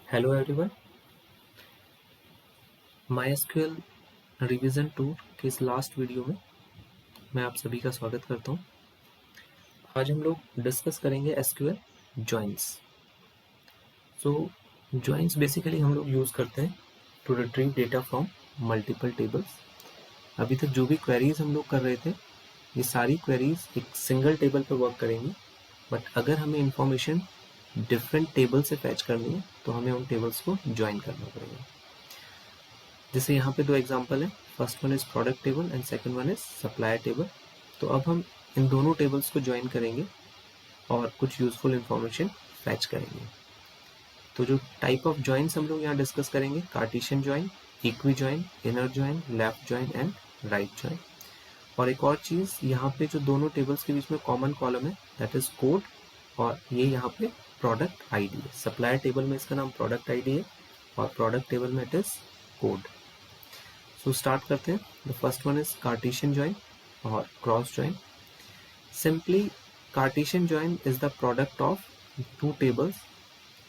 Hello everyone, MySQL revision 2 के इस last video में मैं आप सभी का स्वागत करता हूं। आज हम लोग डिस्कस करेंगे SQL joins. So joins basically हम लोग यूज़ करते हैं to retrieve data from multiple tables. अभी तक जो भी क्वेरीज हम लोग कर रहे थे, ये सारी क्वेरीज एक सिंगल टेबल पर वर्क करेंगी, बट अगर हमें इंफॉर्मेशन डिफरेंट टेबल से फैच करनी है तो हमें उन टेबल्स को ज्वाइन करना पड़ेगा। जैसे यहाँ पे दो एग्जांपल है, first one is product table and second one is supplier table. तो अब हम इन दोनों टेबल्स को ज्वाइन करेंगे और कुछ यूजफुल इंफॉर्मेशन फैच करेंगे। तो जो टाइप ऑफ ज्वाइंस हम लोग यहाँ डिस्कस करेंगे, Cartesian join, equi join, inner join, left join and right join. और एक और चीज, यहाँ पे जो दोनों टेबल्स के बीच में कॉमन कॉलम है दैट इज कोड, और ये यहाँ पे प्रोडक्ट आईडी है। सप्लायर टेबल में इसका नाम प्रोडक्ट आईडी है और प्रोडक्ट टेबल में it is code. So start करते हैं। The first one is Cartesian join और cross join. Simply Cartesian join is the product of two tables.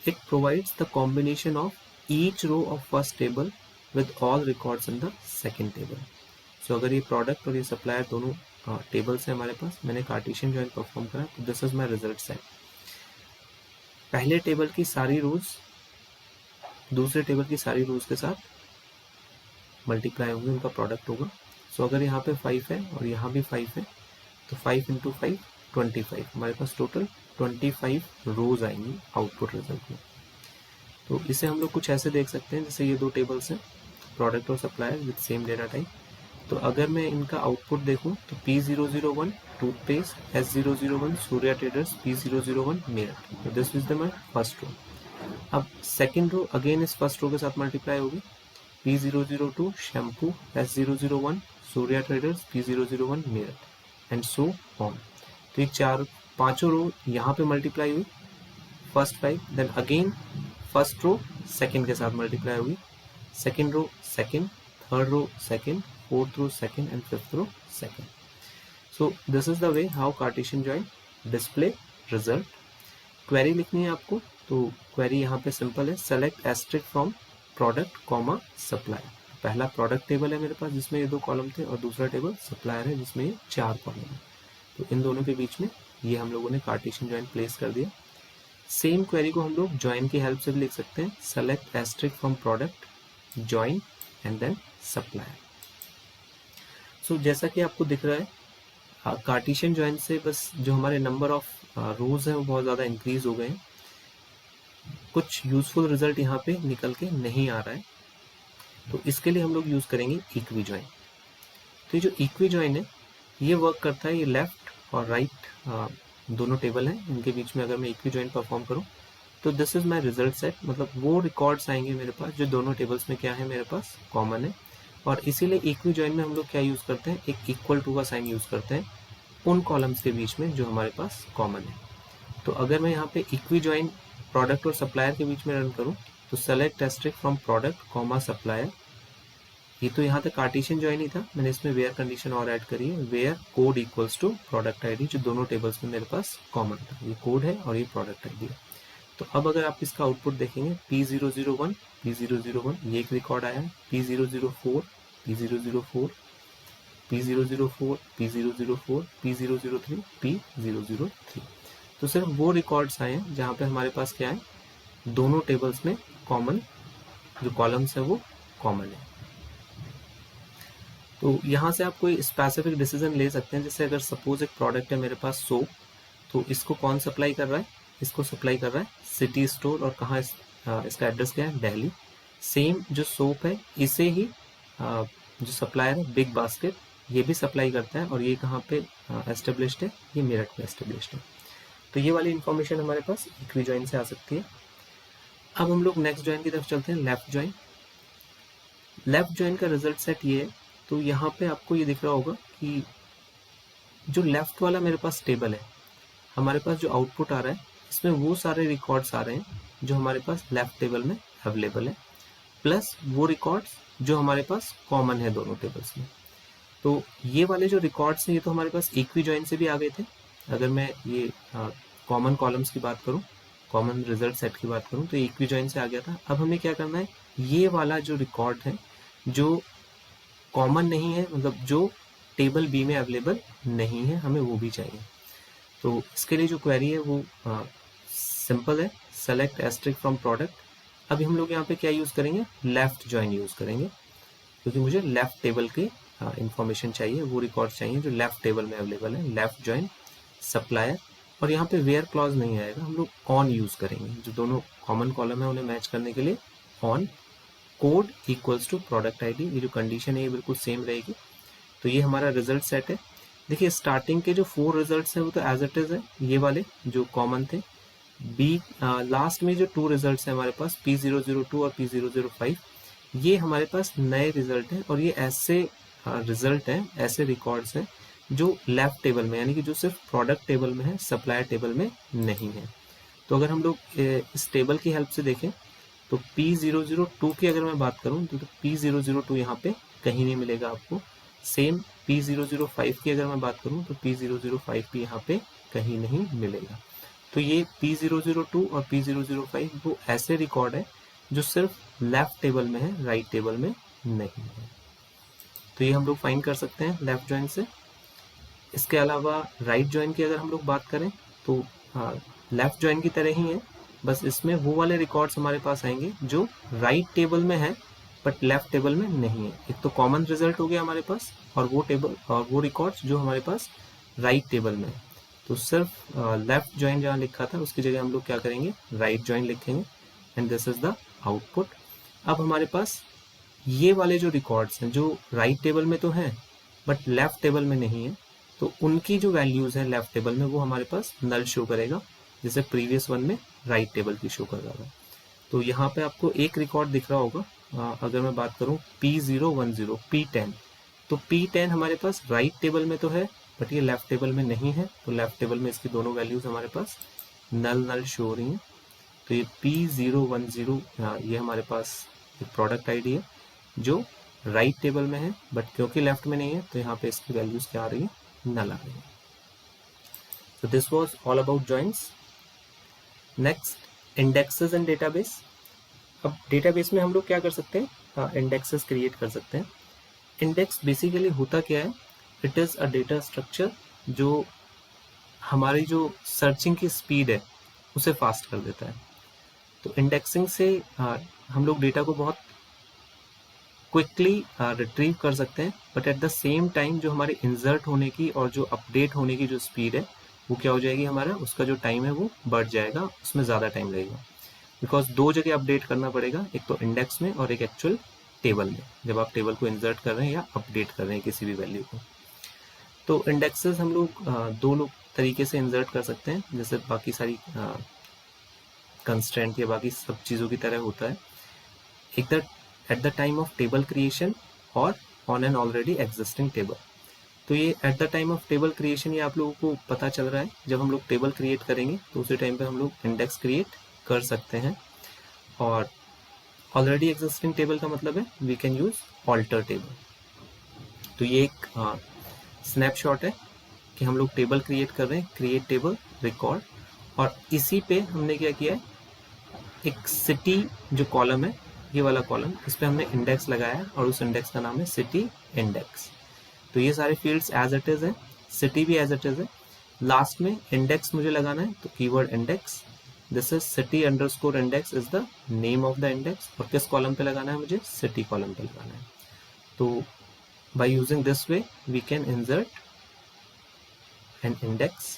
It provides the combination of each row of first table with all records in the second table. So अगर ये product और ये supplier दोनों tables हैं हमारे पास, मैंने Cartesian join perform करा तो this is my result set. पहले टेबल की सारी रोज दूसरे टेबल की सारी रोज के साथ मल्टीप्लाई होंगे, उनका प्रोडक्ट होगा। सो अगर यहाँ पे 5 है और यहाँ भी 5 है तो 5 इंटू 5 25, हमारे पास टोटल 25 रोज आएंगी आउटपुट रिजल्ट में। तो इसे हम लोग कुछ ऐसे देख सकते हैं, जैसे ये दो टेबल्स हैं, प्रोडक्ट और supplier with same data type. तो अगर मैं इनका आउटपुट देखूं तो P001 toothpaste, S001 Surya traders, P001 Meerut. तो this is the my first row. अब सेकंड रो अगेन इस फर्स्ट रो के साथ मल्टीप्लाई होगी, P002 shampoo, S001 Surya traders, P001 Meerut and so on. तो ये पांचों रो यहाँ पे मल्टीप्लाई हुई first 5, then again first row second के साथ मल्टीप्लाई होगी, second row second, third row second, fourth row second and fifth row second. So this is the way how Cartesian join display result. Query लिखनी है आपको, तो query यहाँ पे simple है, select asterisk from product comma supplier. पहला product table है मेरे पास जिसमें ये दो कॉलम थे, और दूसरा टेबल सप्लायर है जिसमें ये 4 कॉलम है। तो इन दोनों के बीच में ये हम लोगों ने कार्टेशियन ज्वाइन प्लेस कर दिया। सेम क्वेरी को हम लोग ज्वाइन की हेल्प से भी लिख सकते हैं, select asterisk from product join and then supplier. So जैसा कि आपको दिख रहा है, कार्टेशियन ज्वाइन से बस जो हमारे नंबर ऑफ रोज है वो बहुत ज़्यादा इंक्रीज हो गए हैं। कुछ यूजफुल रिजल्ट यहाँ पे निकल के नहीं आ रहा है, तो इसके लिए हम लोग यूज करेंगे इक्वी ज्वाइन। तो ये जो इक्वी ज्वाइन है ये वर्क करता है, ये लेफ्ट और राइट दोनों टेबल हैं, इनके बीच में अगर मैं इक्वी ज्वाइन परफॉर्म करूं तो this is my result set. मतलब वो रिकॉर्ड्स आएंगे मेरे पास जो दोनों टेबल्स में क्या है मेरे पास कॉमन है। और इसीलिए इक्वी ज्वाइन में हम लोग क्या यूज करते हैं, एक इक्वल टू का साइन यूज करते हैं उन कॉलम्स के बीच में जो हमारे पास कॉमन है। तो अगर मैं यहाँ पे इक्वी ज्वाइन प्रोडक्ट और सप्लायर के बीच में रन करूँ तो select asterisk from product comma supplier, ये तो यहाँ तक कार्टेशियन ज्वाइन ही था, मैंने इसमें वेयर कंडीशन और ऐड करी है, where code equals to product ID, जो दोनों टेबल्स में मेरे पास कॉमन था, ये कोड है और ये प्रोडक्ट आईडी है। तो अब अगर आप इसका आउटपुट देखेंगे, P001 P001 ये एक रिकॉर्ड आया है, P004 P004 P004 P004 P003 P003। तो सिर्फ वो रिकॉर्ड्स आए हैं जहाँ पे हमारे पास क्या है, दोनों टेबल्स में कॉमन जो कॉलम्स है वो कॉमन है। तो यहाँ से आप कोई स्पेसिफिक डिसीजन ले सकते हैं, जैसे अगर सपोज एक प्रोडक्ट है मेरे पास सोप, तो इसको कौन सप्लाई कर रहा है, इसको सप्लाई कर रहा है सिटी स्टोर, और कहाँ इसका एड्रेस क्या है, दिल्ली। सेम जो सोप है इसे ही जो सप्लायर है बिग बास्केट, ये भी सप्लाई करता है, और ये कहाँ पे एस्टेब्लिश्ड है, ये मेरठ में एस्टेब्लिश्ड है। तो ये वाली इंफॉर्मेशन हमारे पास इक्वी ज्वाइन से आ सकती है। अब हम लोग नेक्स्ट ज्वाइन की तरफ चलते हैं, लेफ्ट ज्वाइन। लेफ्ट ज्वाइन का रिजल्ट सेट ये है, तो यहाँ पे आपको ये दिख रहा होगा कि जो लेफ्ट वाला मेरे पास टेबल है, हमारे पास जो आउटपुट आ रहा है इसमें वो सारे रिकॉर्ड्स आ रहे हैं जो हमारे पास लेफ्ट टेबल में अवेलेबल है, प्लस वो रिकॉर्ड्स जो हमारे पास कॉमन है दोनों टेबल्स में। तो ये वाले जो रिकॉर्ड्स हैं ये तो हमारे पास इक्वी ज्वाइन से भी आ गए थे। अगर मैं ये कॉमन कॉलम्स की बात करूं कॉमन रिजल्ट सेट की बात करूँ तो इक्वी जॉइन से आ गया था। अब हमें क्या करना है, ये वाला जो रिकॉर्ड है जो कॉमन नहीं है, मतलब जो टेबल बी में अवेलेबल नहीं है, हमें वो भी चाहिए। तो इसके लिए जो क्वेरी है वो सिंपल है, सेलेक्ट एस्ट्रिक फ्रॉम प्रोडक्ट। अभी हम लोग यहाँ पे क्या यूज़ करेंगे, लेफ्ट जॉइन यूज़ करेंगे, क्योंकि मुझे लेफ्ट टेबल की इंफॉर्मेशन चाहिए, वो रिकॉर्ड चाहिए जो लेफ्ट टेबल में अवेलेबल है। लेफ्ट जॉइन सप्लायर, और यहाँ पे वेयर क्लॉज नहीं आएगा, हम लोग ऑन यूज़ करेंगे, जो दोनों कॉमन कॉलम है उन्हें मैच करने के लिए on. Code equals to product ID, ये जो कंडीशन है ये बिल्कुल सेम रहेगी। तो ये हमारा रिजल्ट सेट है। देखिए स्टार्टिंग के जो 4 रिजल्ट्स हैं वो तो एज इट इज है, ये वाले जो कॉमन थे। बी लास्ट में जो 2 रिजल्ट्स हैं हमारे पास P002 और P005, ये हमारे पास नए रिजल्ट हैं, और ये ऐसे रिजल्ट हैं, ऐसे रिकॉर्ड्स हैं जो लेफ्ट टेबल में, यानी कि जो सिर्फ प्रोडक्ट टेबल में है, सप्लायर टेबल में नहीं है। तो अगर हम लोग इस टेबल की हेल्प से देखें तो P002 की अगर मैं बात करूं तो P002 यहाँ पे कहीं नहीं मिलेगा आपको। सेम P005 की अगर मैं बात करूं तो P005 भी यहाँ पे कहीं नहीं मिलेगा। तो ये P002 और P005 वो ऐसे रिकॉर्ड है जो सिर्फ लेफ्ट टेबल में है, राइट टेबल में नहीं है। तो ये हम लोग फाइंड कर सकते हैं लेफ्ट जॉइन से। इसके अलावा राइट जॉइन की अगर हम लोग बात करें तो लेफ्ट जॉइन की तरह ही है, बस इसमें वो वाले रिकॉर्ड्स हमारे पास आएंगे जो राइट टेबल में है बट लेफ्ट टेबल में नहीं है। एक तो कॉमन रिजल्ट हो गया हमारे पास, और वो टेबल और वो रिकॉर्ड्स जो हमारे पास राइट टेबल में है। तो सिर्फ लेफ्ट जॉइन जहाँ लिखा था उसकी जगह हम लोग क्या करेंगे, राइट जॉइन लिखेंगे, and this is the output. अब हमारे पास ये वाले जो रिकॉर्ड्स हैं जो राइट टेबल में तो हैं बट लेफ्ट टेबल में नहीं है, तो उनकी जो वैल्यूज हैं लेफ्ट टेबल में वो हमारे पास नल शो करेगा, जैसे प्रीवियस वन में राइट टेबल की शो कर रहा था। तो यहाँ पे आपको एक रिकॉर्ड दिख रहा होगा, अगर मैं बात करूँ P010 P10, तो P10 हमारे पास राइट टेबल में तो है बट ये लेफ्ट टेबल में नहीं है, तो लेफ्ट टेबल में इसकी दोनों वैल्यूज हमारे पास नल शो हो रही हैं। तो ये P010 ये हमारे पास एक प्रोडक्ट आईडी है जो राइट टेबल में है बट क्योंकि लेफ्ट में नहीं है तो यहाँ पे इसकी वैल्यूज क्या आ रही है, नल आ रही है। So this was all about joins. Next, indexes and database. अब डेटाबेस में हम लोग क्या कर सकते हैं, इंडेक्सेस क्रिएट कर सकते हैं। इंडेक्स बेसिकली होता क्या है, it is a data structure जो हमारी जो सर्चिंग की स्पीड है उसे फास्ट कर देता है। तो इंडेक्सिंग से हम लोग डेटा को बहुत क्विकली रिट्रीव कर सकते हैं, but at the same time जो हमारे इंसर्ट होने की और जो अपडेट होने की जो स्पीड है वो क्या हो जाएगी, हमारा उसका जो टाइम है वो बढ़ जाएगा, उसमें ज़्यादा टाइम लगेगा, बिकॉज 2 जगह अपडेट करना पड़ेगा, एक तो इंडेक्स में और एक एक्चुअल टेबल में, जब आप टेबल को इंसर्ट कर रहे हैं या अपडेट कर रहे हैं किसी भी वैल्यू को। तो इंडेक्सेस हम लोग 2 लोग तरीके से इंसर्ट कर सकते हैं, जैसे बाकी सारी कंस्ट्रेंट या बाकी सब चीज़ों की तरह होता है। एक at the time of table creation और on an already existing table. तो ये at the time of table creation ये आप लोगों को पता चल रहा है, जब हम लोग टेबल क्रिएट करेंगे तो उसी टाइम पे हम लोग इंडेक्स क्रिएट कर सकते हैं। और ऑलरेडी एग्जिस्टिंग टेबल का मतलब है we can use alter table. तो ये एक स्नैपशॉट है कि हम लोग टेबल क्रिएट कर रहे हैं, क्रिएट टेबल रिकॉर्ड, और इसी पे हमने क्या किया है, एक सिटी जो कॉलम है, ये वाला कॉलम, इस पे हमने इंडेक्स लगाया और उस इंडेक्स का नाम है सिटी इंडेक्स। तो ये सारे फील्ड्स एज इट इज है, सिटी भी एज इट इज है। लास्ट में इंडेक्स मुझे लगाना है, तो keyword index, this is city underscore index is the name of the index, और किस कॉलम पे लगाना है, मुझे सिटी कॉलम पे लगाना है। तो by using this way we can insert an index.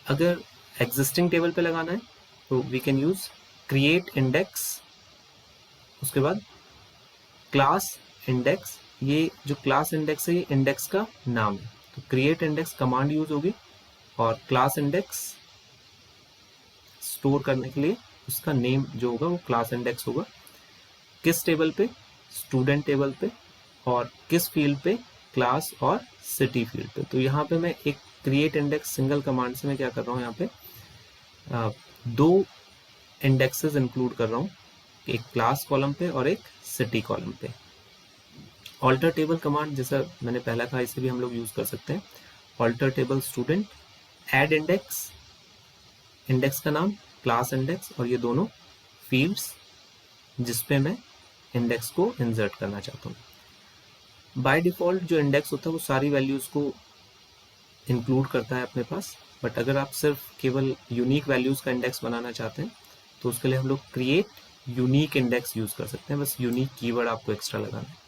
अगर एग्जिस्टिंग टेबल पे लगाना है तो we can use create index, उसके बाद क्लास इंडेक्स। ये जो क्लास इंडेक्स है ये इंडेक्स का नाम है, तो क्रिएट इंडेक्स कमांड यूज होगी, और क्लास इंडेक्स स्टोर करने के लिए उसका नेम जो होगा वो क्लास इंडेक्स होगा। किस टेबल पे, स्टूडेंट टेबल पे, और किस फील्ड पे, क्लास और सिटी फील्ड पे। तो यहाँ पे मैं एक क्रिएट इंडेक्स सिंगल कमांड से मैं क्या कर रहा हूँ, यहाँ पे 2 इंडेक्सेस इंक्लूड कर रहा हूँ, एक क्लास कॉलम पे और एक सिटी कॉलम पे। ऑल्टर टेबल कमांड जैसा मैंने पहला कहा, इसे भी हम लोग यूज कर सकते हैं। Alter table student, add index, index का नाम, क्लास इंडेक्स, और ये दोनों फील्ड्स जिसपे मैं इंडेक्स को इंसर्ट करना चाहता हूँ। बाय डिफॉल्ट जो इंडेक्स होता है वो सारी वैल्यूज को इंक्लूड करता है अपने पास, बट अगर आप सिर्फ केवल यूनिक वैल्यूज का इंडेक्स बनाना चाहते हैं तो उसके लिए हम लोग क्रिएट यूनिक इंडेक्स यूज कर सकते हैं। बस यूनिक कीवर्ड आपको एक्स्ट्रा लगाना है।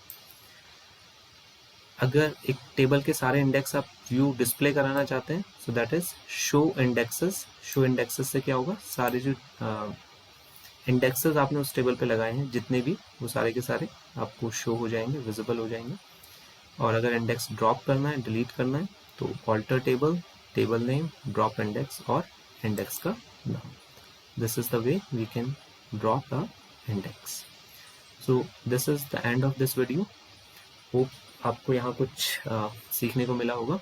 अगर एक टेबल के सारे इंडेक्स आप व्यू डिस्प्ले कराना चाहते हैं, so that is show indexes. Show indexes से क्या होगा, सारे जो इंडेक्सेस आपने उस टेबल पे लगाए हैं जितने भी, वो सारे के सारे आपको शो हो जाएंगे, विजिबल हो जाएंगे। और अगर इंडेक्स ड्रॉप करना है, डिलीट करना है, तो alter table, table name, drop index और इंडेक्स का नाम। This is the way we can drop a index. So this is the end of this video. Hope आपको यहाँ कुछ सीखने को मिला होगा।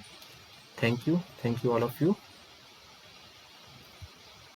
Thank you all of you.